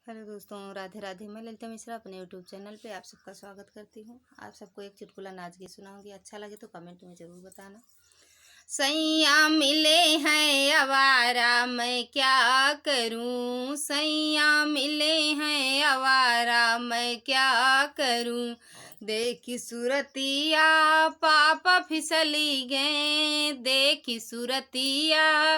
Hello दोस्तों, राधे राधे। मैं ललिता मिश्रा अपने यूट्यूब चैनल पे आप सबका स्वागत करती हूँ। आप सबको एक चुटकुला नाच गीत सुनाऊंगी। अच्छा लगे तो कमेंट में ज़रूर बताना। सैया मिले हैं आवारा, मैं क्या करूं। सैया मिले हैं आवारा, मैं क्या करूं। देखी सूरतिया पापा फिसली गए। देखी सूरतिया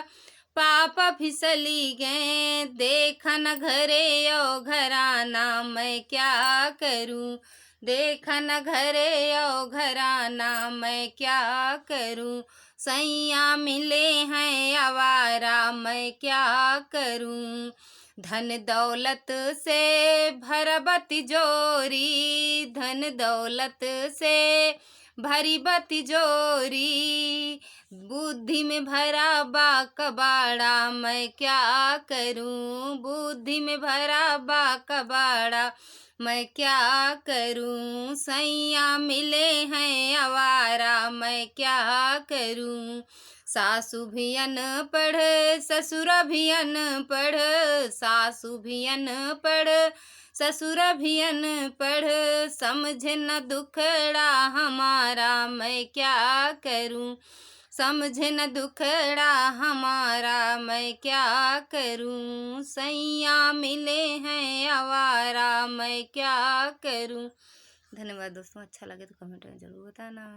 पापा फिसली गए। देखन घरे ओ घराना, मैं क्या करूं। देखन घरे ओ घराना, मैं क्या करूं। सैया मिले हैं आवारा, मैं क्या करूं। धन दौलत से भरब तिजोरी। धन दौलत से भरी ब तिजोरी। बुद्धि में भरा बा कबाड़ा, मैं क्या करूं। बुद्धि में भरा बा कबाड़ा, मैं क्या करूं। सैया मिले हैं आवारा, मैं क्या करूं। सासु भी अनपढ़ ससुर भी अनपढ़। सासु भी अनपढ़ ससुर भी अनपढ़। समझे न दुखड़ा हमारा, मैं क्या करूं। समझे न दुखड़ा हमारा, मैं क्या करूं। सैया मिले हैं आवारा, मैं क्या करूं। धन्यवाद दोस्तों। अच्छा लगे तो कमेंट में ज़रूर बताना।